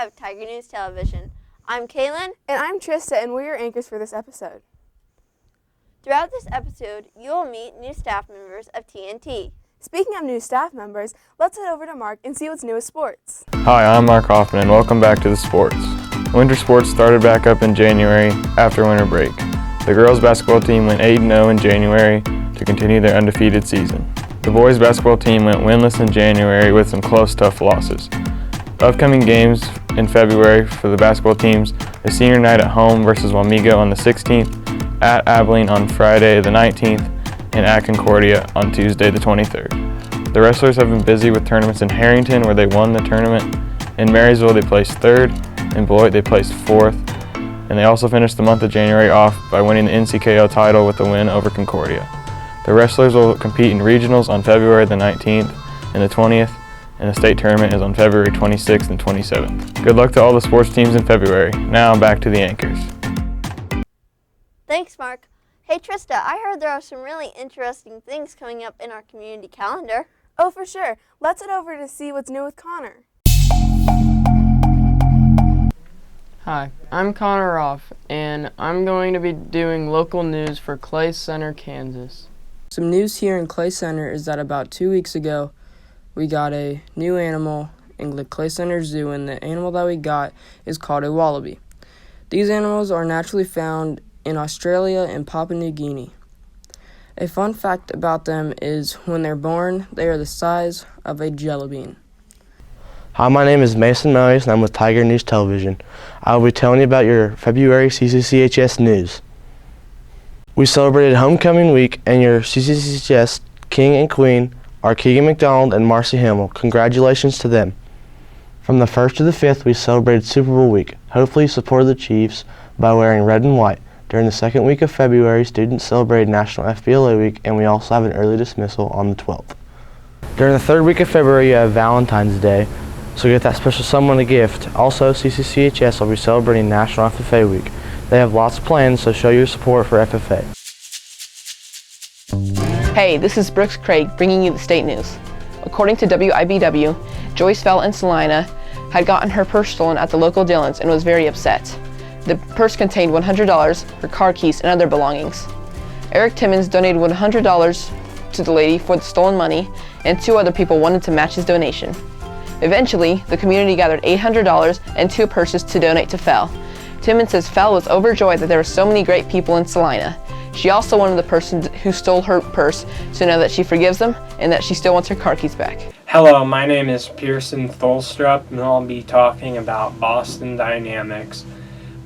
of Tiger News Television. I'm Kaylin. And I'm Trista, and we're your anchors for this episode. Throughout this episode, you will meet new staff members of TNT. Speaking of new staff members, let's head over to Mark and see what's new with sports. Hi, I'm Mark Hoffman, and welcome back to the sports. Winter sports started back up in January after winter break. The girls basketball team went 8-0 in January to continue their undefeated season. The boys basketball team went winless in January with some close, tough losses. The upcoming games in February for the basketball teams is senior night at home versus Wamego on the 16th, at Abilene on Friday the 19th, and at Concordia on Tuesday the 23rd. The wrestlers have been busy with tournaments in Harrington, where they won the tournament. In Marysville, they placed 3rd. In Beloit, they placed 4th. And they also finished the month of January off by winning the NCKO title with a win over Concordia. The wrestlers will compete in regionals on February the 19th and the 20th, and the state tournament is on February 26th and 27th. Good luck to all the sports teams in February. Now back to the anchors. Thanks, Mark. Hey, Trista, I heard there are some really interesting things coming up in our community calendar. Oh, for sure. Let's head over to see what's new with Connor. Hi, I'm Connor Roth, and I'm going to be doing local news for Clay Center, Kansas. Some news here in Clay Center is that about 2 weeks ago, we got a new animal in the Clay Center Zoo, and the animal that we got is called a wallaby. These animals are naturally found in Australia and Papua New Guinea. A fun fact about them is when they're born, they are the size of a jelly bean. Hi, my name is Mason Marius, and I'm with Tiger News Television. I will be telling you about your February CCCHS news. We celebrated Homecoming Week, and your CCCHS King and Queen are Keegan McDonald and Marcy Hamill. Congratulations to them. From the 1st to the 5th, we celebrated Super Bowl week. Hopefully you supported the Chiefs by wearing red and white. During the second week of February, students celebrated National FBLA Week, and we also have an early dismissal on the 12th. During the third week of February, you have Valentine's Day. So get that special someone a gift. Also, CCCHS will be celebrating National FFA Week. They have lots of plans, so show your support for FFA. Hey, this is Brooks Craig bringing you the state news. According to WIBW, Joyce Fell in Salina had gotten her purse stolen at the local Dillon's and was very upset. The purse contained $100, her car keys, and other belongings. Eric Timmons donated $100 to the lady for the stolen money, and 2 other people wanted to match his donation. Eventually, the community gathered $800 and 2 purses to donate to Fell. Timmons says Fell was overjoyed that there were so many great people in Salina. She also wanted the person who stole her purse to know that she forgives them and that she still wants her car keys back. Hello, my name is Pearson Tholstrup, and I'll be talking about Boston Dynamics.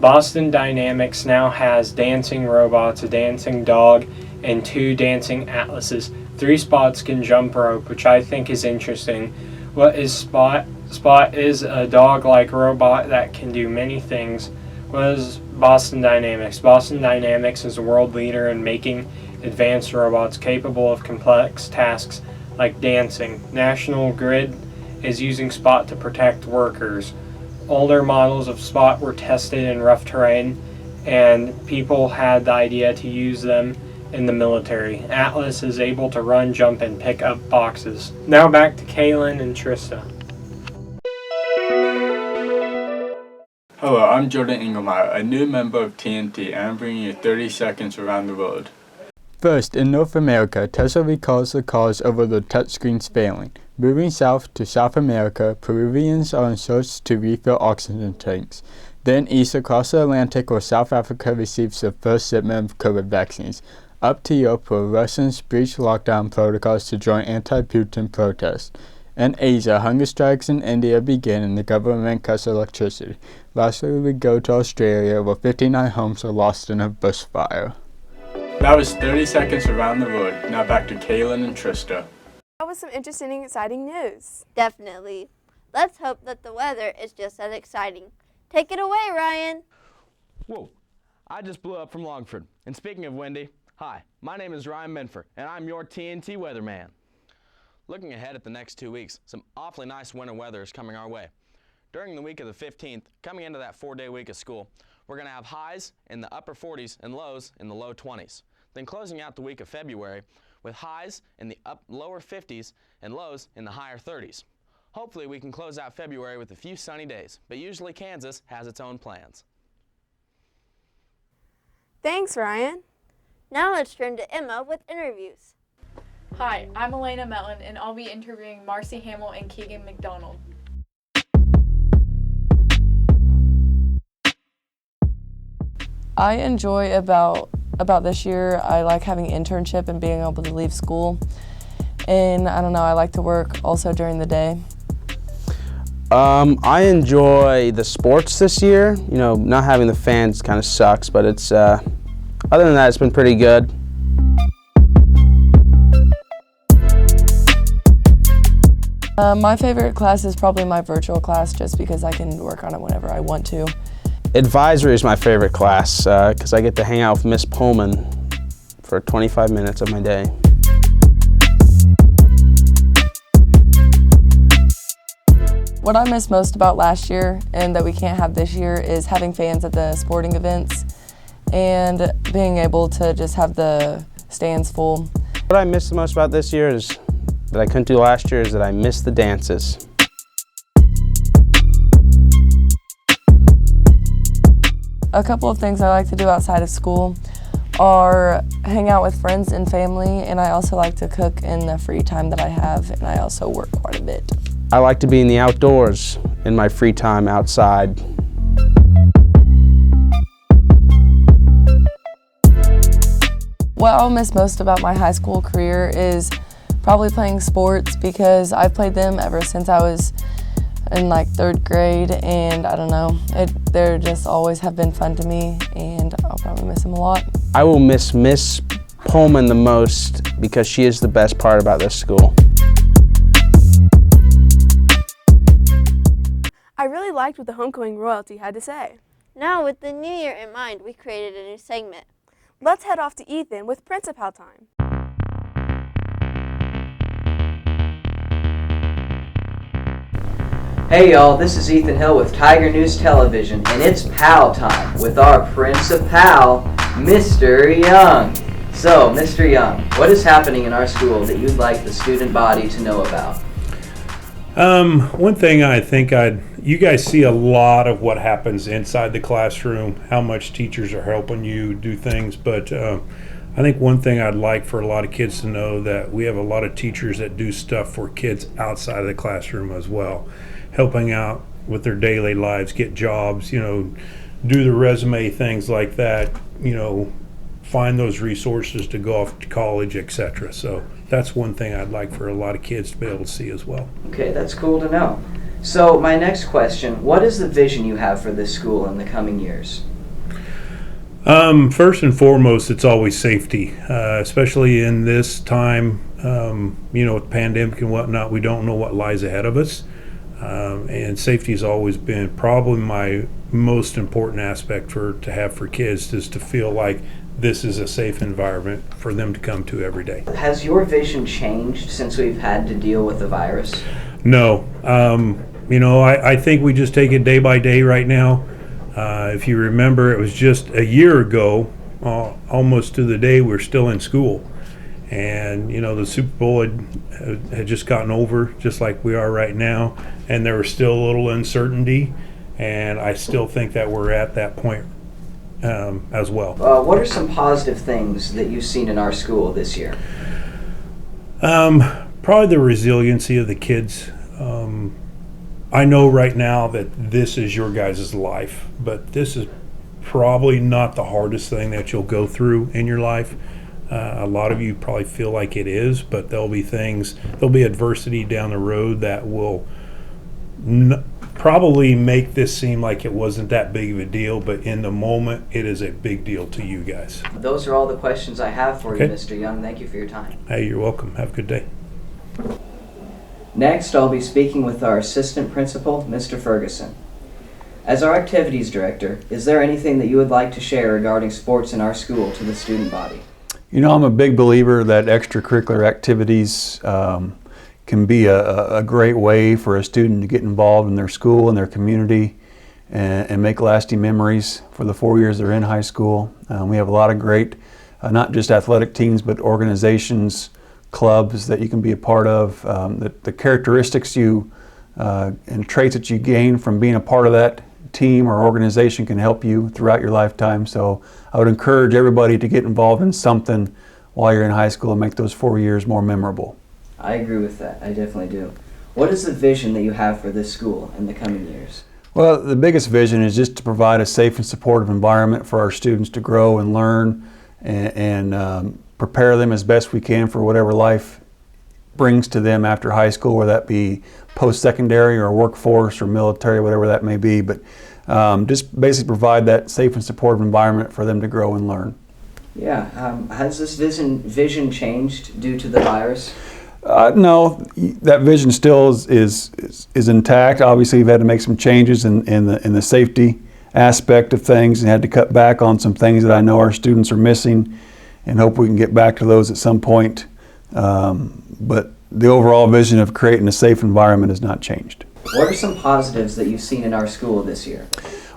Boston Dynamics now has dancing robots, a dancing dog, and 2 dancing atlases. 3 spots can jump rope, which I think is interesting. What is Spot? Spot is a dog-like robot that can do many things. What is Boston Dynamics? Boston Dynamics is a world leader in making advanced robots capable of complex tasks like dancing. National Grid is using Spot to protect workers. Older models of Spot were tested in rough terrain, and people had the idea to use them in the military. Atlas is able to run, jump, and pick up boxes. Now back to Kaylin and Trista. Hello, I'm Jordan Engelmeyer, a new member of TNT, and I'm bringing you 30 seconds around the world. First, in North America, Tesla recalls the cars over the touchscreens failing. Moving south to South America, Peruvians are in search to refill oxygen tanks. Then east across the Atlantic, where South Africa receives the first shipment of COVID vaccines. Up to Europe, where Russians breach lockdown protocols to join anti-Putin protests. In Asia, hunger strikes in India begin and the government cuts electricity. Lastly, we go to Australia, where 59 homes are lost in a bushfire. That was 30 seconds around the world. Now back to Kaylin and Trista. That was some interesting and exciting news. Definitely. Let's hope that the weather is just as exciting. Take it away, Ryan. Whoa, I just blew up from Longford. And speaking of windy, hi, my name is Ryan Menfer, and I'm your TNT weatherman. Looking ahead at the next 2 weeks, some awfully nice winter weather is coming our way. During the week of the 15th, coming into that 4-day week of school, we're going to have highs in the upper 40s and lows in the low 20s. Then closing out the week of February with highs in the lower 50s and lows in the higher 30s. Hopefully we can close out February with a few sunny days, but usually Kansas has its own plans. Thanks, Ryan. Now let's turn to Emma with interviews. Hi, I'm Elena Mellon, and I'll be interviewing Marcy Hamill and Keegan McDonald. I enjoy about this year, I like having an internship and being able to leave school. And I don't know, I like to work also during the day. I enjoy the sports this year. You know, not having the fans kind of sucks, but it's, other than that, it's been pretty good. My favorite class is probably my virtual class just because I can work on it whenever I want to. Advisory is my favorite class because I get to hang out with Miss Pullman for 25 minutes of my day. What I miss most about last year and that we can't have this year is having fans at the sporting events and being able to just have the stands full. What I miss the most about this year is that I couldn't do last year is that I miss the dances. A couple of things I like to do outside of school are hang out with friends and family, and I also like to cook in the free time that I have, and I also work quite a bit. I like to be in the outdoors in my free time outside. What I'll miss most about my high school career is probably playing sports because I've played them ever since I was in like 3rd grade, and I don't know, they just always have been fun to me, and I'll probably miss them a lot. I will miss Miss Pullman the most because she is the best part about this school. I really liked what the homecoming royalty had to say. Now, with the new year in mind, we created a new segment. Let's head off to Ethan with Principal Time. Hey y'all, this is Ethan Hill with Tiger News Television, and it's Pal Time with our Principal, Mr. Young. So, Mr. Young, what is happening in our school that you'd like the student body to know about? One thing I think you guys see a lot of what happens inside the classroom, how much teachers are helping you do things, but I think one thing I'd like for a lot of kids to know that we have a lot of teachers that do stuff for kids outside of the classroom as well, helping out with their daily lives, get jobs, you know, do the resume, things like that, you know, find those resources to go off to college, etc. So that's one thing I'd like for a lot of kids to be able to see as well. Okay, that's cool to know. So my next question, what is the vision you have for this school in the coming years? First and foremost, it's always safety, especially in this time, you know, with pandemic and whatnot, we don't know what lies ahead of us. And safety has always been probably my most important aspect to have for kids, is to feel like this is a safe environment for them to come to every day. Has your vision changed since we've had to deal with the virus? No. You know, I think we just take it day by day right now. If you remember, it was just a year ago, almost to the day, we're still in school. And, you know, the Super Bowl had just gotten over, just like we are right now. And there was still a little uncertainty. And I still think that we're at that point as well. What are some positive things that you've seen in our school this year? Probably the resiliency of the kids. I know right now that this is your guys' life, but this is probably not the hardest thing that you'll go through in your life. A lot of you probably feel like it is, but there'll be adversity down the road that will probably make this seem like it wasn't that big of a deal, but in the moment, it is a big deal to you guys. Those are all the questions I have for Okay. you, Mr. Young. Thank you for your time. Hey, you're welcome. Have a good day. Next, I'll be speaking with our assistant principal, Mr. Ferguson. As our activities director, is there anything that you would like to share regarding sports in our school to the student body? You know, I'm a big believer that extracurricular activities can be a great way for a student to get involved in their school and their community and make lasting memories for the 4 years they're in high school. We have a lot of great, not just athletic teams, but organizations, clubs that you can be a part of. The characteristics you and traits that you gain from being a part of that team or organization can help you throughout your lifetime. So I would encourage everybody to get involved in something while you're in high school and make those 4 years more memorable. I agree with that. I definitely do. What is the vision that you have for this school in the coming years? Well, the biggest vision is just to provide a safe and supportive environment for our students to grow and learn and prepare them as best we can for whatever life brings to them after high school, whether that be post-secondary or workforce or military, whatever that may be. But just basically provide that safe and supportive environment for them to grow and learn. Yeah. Has this vision changed due to the virus? No, that vision still is intact. Obviously, we've had to make some changes in the safety aspect of things and had to cut back on some things that I know our students are missing, and hope we can get back to those at some point. But the overall vision of creating a safe environment has not changed. What are some positives that you've seen in our school this year?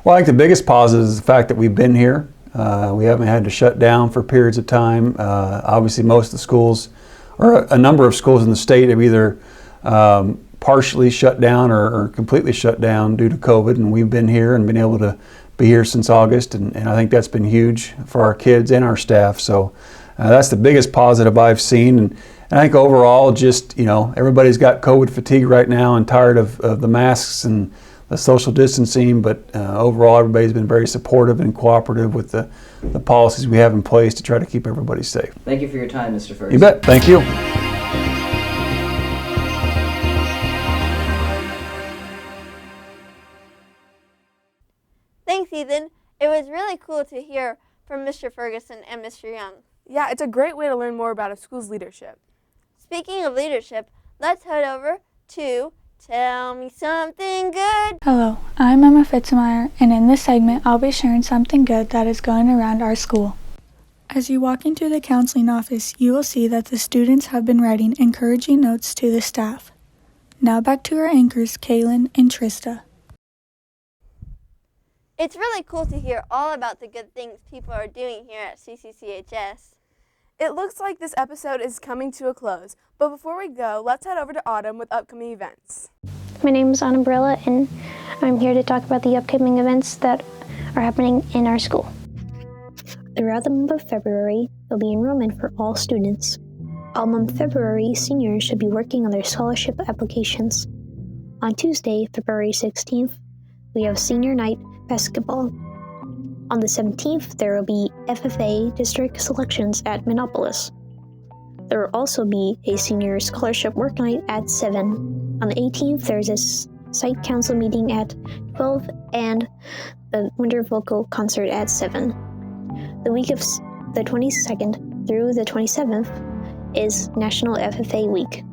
Well, I think the biggest positive is the fact that we've been here. We haven't had to shut down for periods of time. Obviously, most of the schools, or a number of schools in the state, have either partially shut down or completely shut down due to COVID, and we've been here and been able to be here since August, and I think that's been huge for our kids and our staff. So that's the biggest positive I've seen, and I think overall, just, everybody's got COVID fatigue right now and tired of the masks and the social distancing, but overall everybody's been very supportive and cooperative with the policies we have in place to try to keep everybody safe. Thank you for your time, Mr. Ferguson. You bet. Thank you. Thanks, Ethan. It was really cool to hear from Mr. Ferguson and Mr. Young. Yeah, it's a great way to learn more about a school's leadership. Speaking of leadership, let's head over to Tell Me Something Good. Hello, I'm Emma Fitzmeyer, and in this segment, I'll be sharing something good that is going around our school. As you walk into the counseling office, you will see that the students have been writing encouraging notes to the staff. Now back to our anchors, Kaylin and Trista. It's really cool to hear all about the good things people are doing here at CCCHS. It looks like this episode is coming to a close, but before we go, let's head over to Autumn with upcoming events. My name is Annabella, and I'm here to talk about the upcoming events that are happening in our school. Throughout the month of February, there'll be enrollment for all students. All month February, seniors should be working on their scholarship applications. On Tuesday, February 16th, we have senior night basketball. On the 17th, there will be FFA district selections at Minneapolis. There will also be a senior scholarship work night at 7. On the 18th, there's a site council meeting at 12 and the winter vocal concert at 7. The week of the 22nd through the 27th is National FFA Week.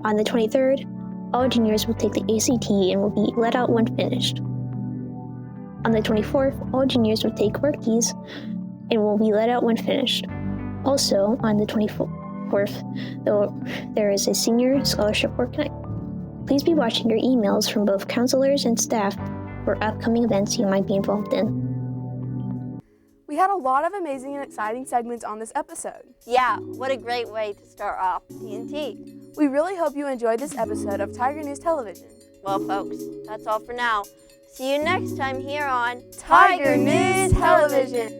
On the 23rd, all juniors will take the ACT and will be let out when finished. On the 24th, all juniors will take workies and will be let out when finished. Also, on the 24th, there is a senior scholarship work night. Please be watching your emails from both counselors and staff for upcoming events you might be involved in. We had a lot of amazing and exciting segments on this episode. Yeah, what a great way to start off TNT. We really hope you enjoyed this episode of Tiger News Television. Well, folks, that's all for now. See you next time here on Tiger News Television.